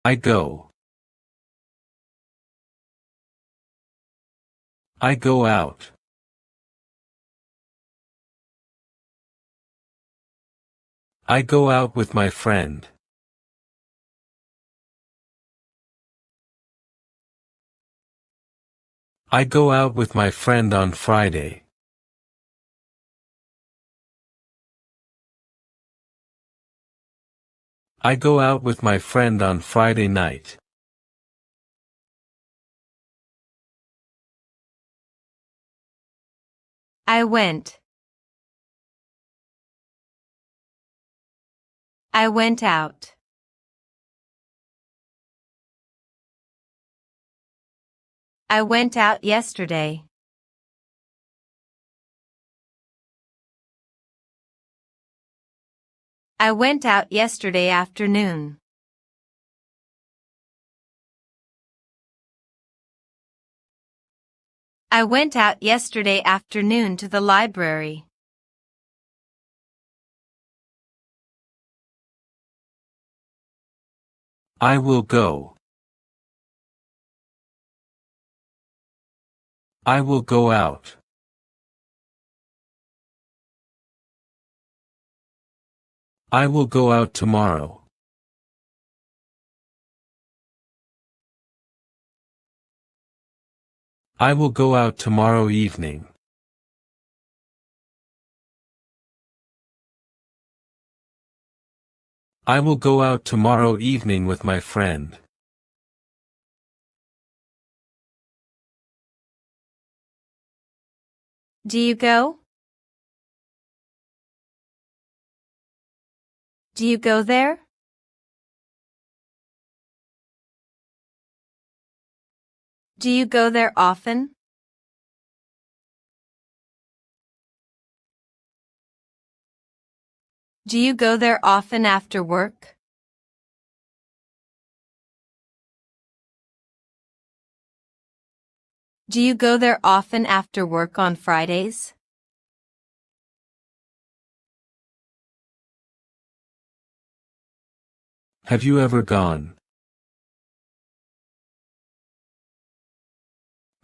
I go. I go out. I go out with my friend. I go out with my friend on Friday. I go out with my friend on Friday night. I went. I went out. I went out yesterday. I went out yesterday afternoon. I went out yesterday afternoon to the library. I will go. I will go out. I will go out tomorrow. I will go out tomorrow evening. I will go out tomorrow evening with my friend. Do you go? Do you go there? Do you go there often? Do you go there often after work? Do you go there often after work on Fridays? Have you ever gone?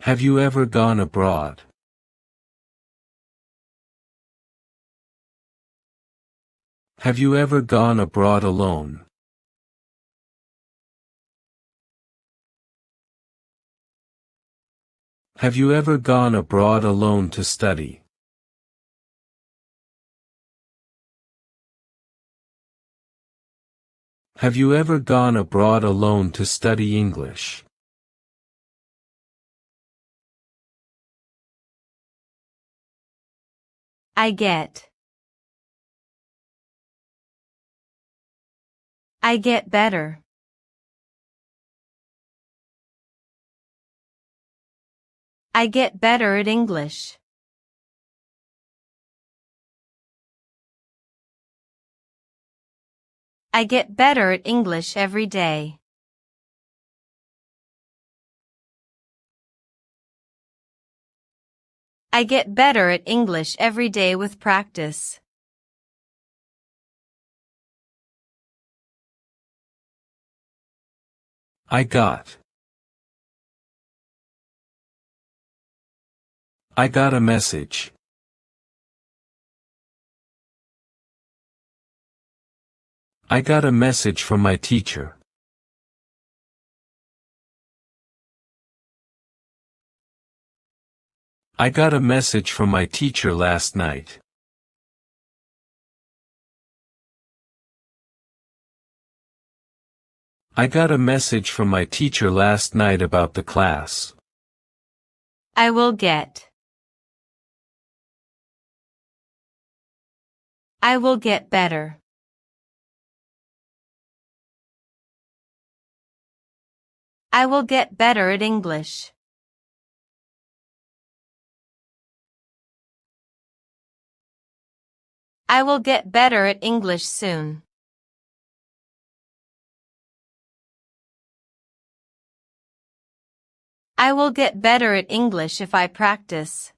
Have you ever gone abroad? Have you ever gone abroad alone? Have you ever gone abroad alone to study? Have you ever gone abroad alone to study English? I get. I get better. I get better at English. I get better at English every day. I get better at English every day with practice. I got. I got a message. I got a message from my teacher. I got a message from my teacher last night. I got a message from my teacher last night about the class. I will get. I will get better. I will get better at English. I will get better at English soon. I will get better at English if I practice.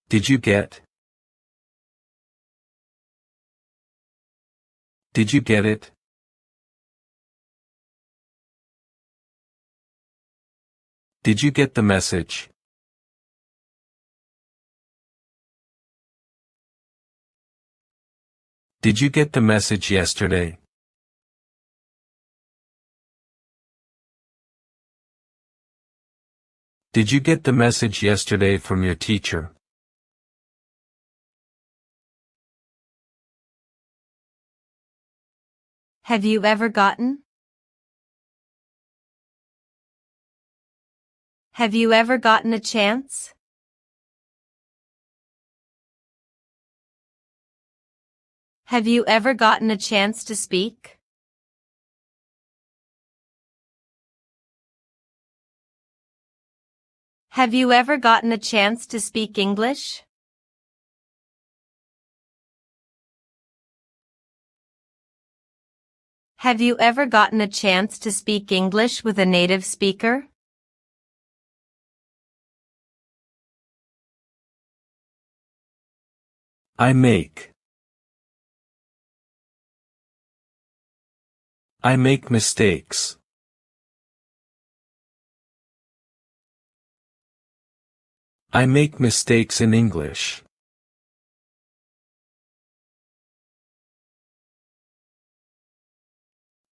Did you get? Did you get it? Did you get the message? Did you get the message yesterday? Did you get the message yesterday from your teacher? Have you ever gotten? Have you ever gotten a chance? Have you ever gotten a chance to speak? Have you ever gotten a chance to speak English? Have you ever gotten a chance to speak English with a native speaker? I make. I make mistakes. I make mistakes in English.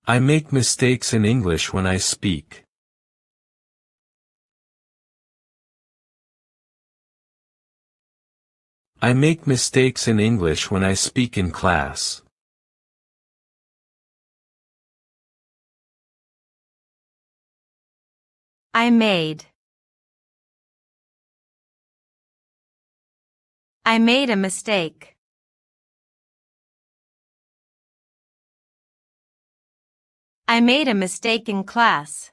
I make mistakes in English when I speak. I make mistakes in English when I speak in class. I made. I made a mistake. I made a mistake in class.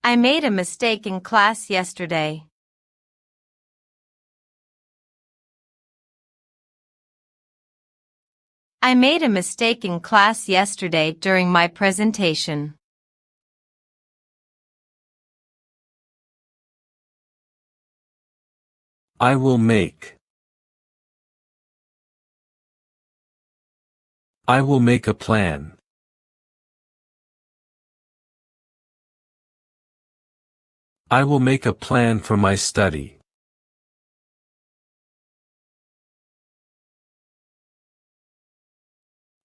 I made a mistake in class yesterday. I made a mistake in class yesterday during my presentation. I will make. I will make a plan. I will make a plan for my study.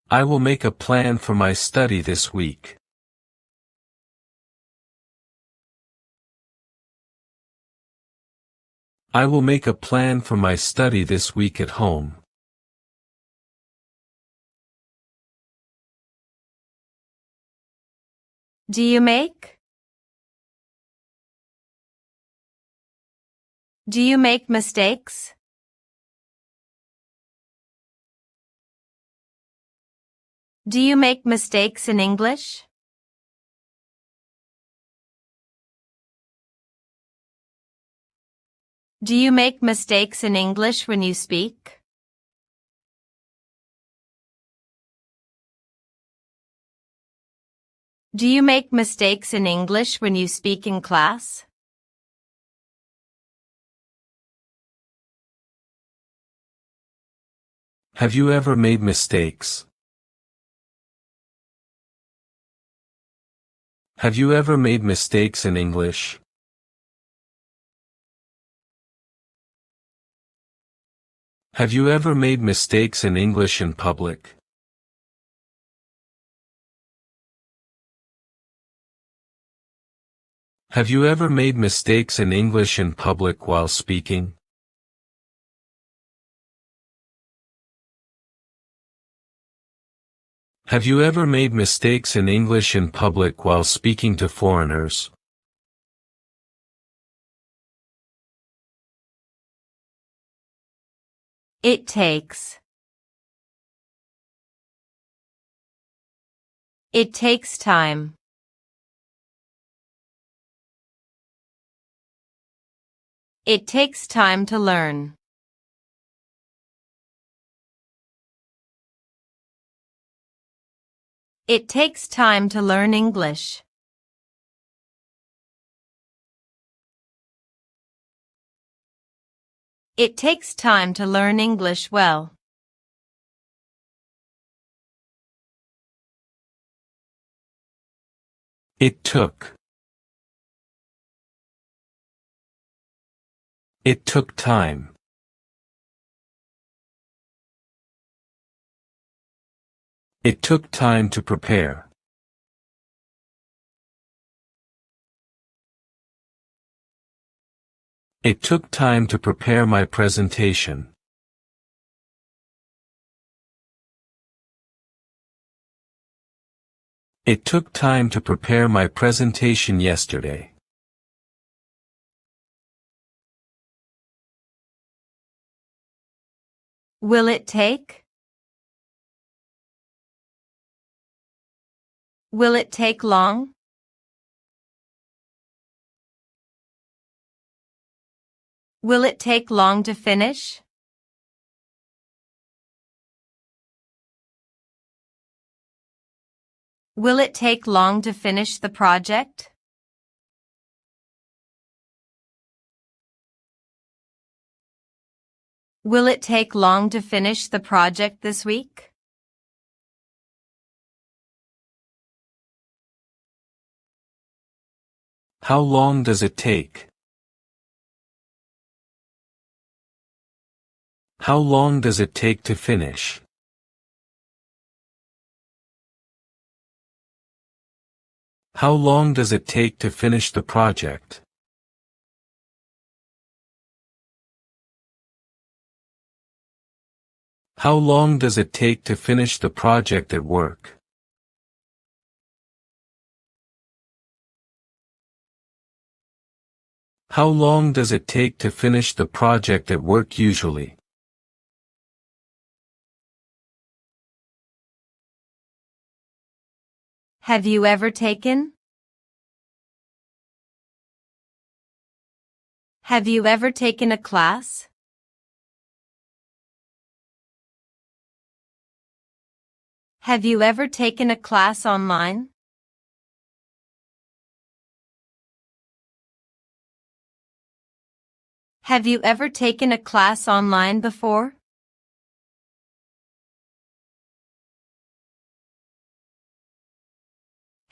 I will make a plan for my study this week. I will make a plan for my study this week at home. Do you make? Do you make mistakes? Do you make mistakes in English? Do you make mistakes in English when you speak? Do you make mistakes in English when you speak in class? Have you ever made mistakes? Have you ever made mistakes in English? Have you ever made mistakes in English in public? Have you ever made mistakes in English in public while speaking? Have you ever made mistakes in English in public while speaking to foreigners? It takes. It takes time. It takes time to learn. It takes time to learn English. It takes time to learn English well. It took. It took time. It took time to prepare. It took time to prepare my presentation. It took time to prepare my presentation yesterday. Will it take? Will it take long? Will it take long to finish? Will it take long to finish the project? Will it take long to finish the project this week? How long does it take? How long does it take to finish? How long does it take to finish the project? How long does it take to finish the project at work? How long does it take to finish the project at work usually? Have you ever taken? Have you ever taken a class? Have you ever taken a class online? Have you ever taken a class online before?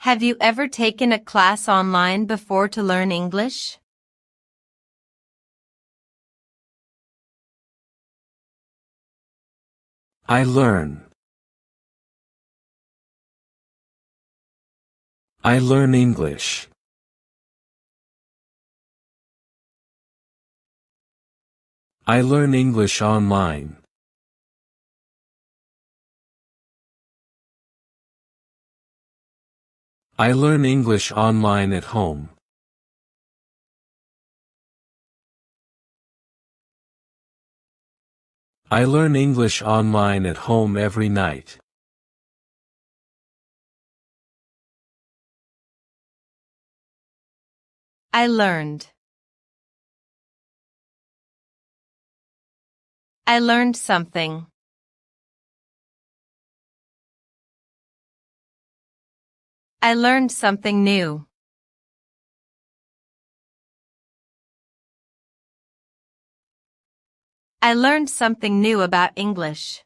Have you ever taken a class online before to learn English? I learn. I learn English. I learn English online. I learn English online at home. I learn English online at home every night. I learned. I learned something. I learned something new. I learned something new about English.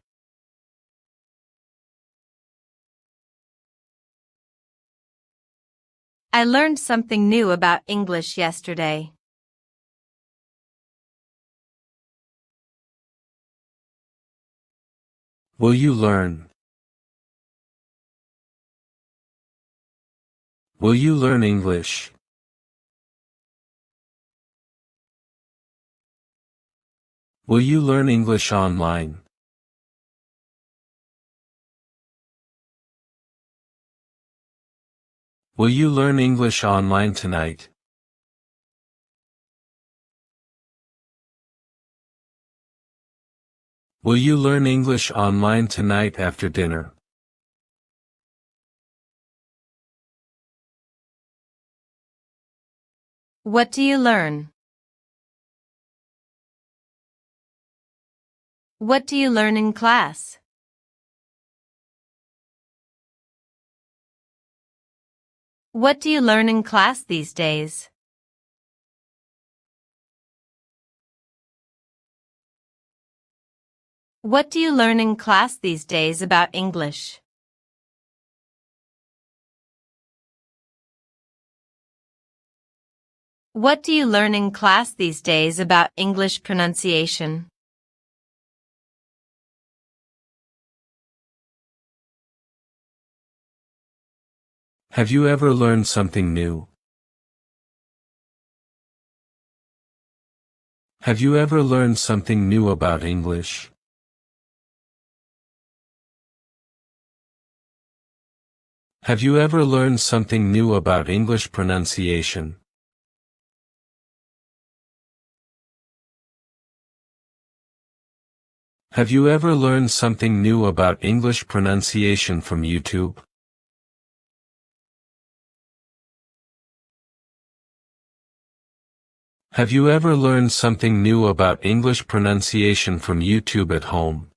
I learned something new about English yesterday. Will you learn? Will you learn English? Will you learn English online? Will you learn English online tonight? Will you learn English online tonight after dinner? What do you learn? What do you learn in class? What do you learn in class these days? What do you learn in class these days about English? What do you learn in class these days about English pronunciation? Have you ever learned something new? Have you ever learned something new about English? Have you ever learned something new about English pronunciation? Have you ever learned something new about English pronunciation from YouTube? Have you ever learned something new about English pronunciation from YouTube at home?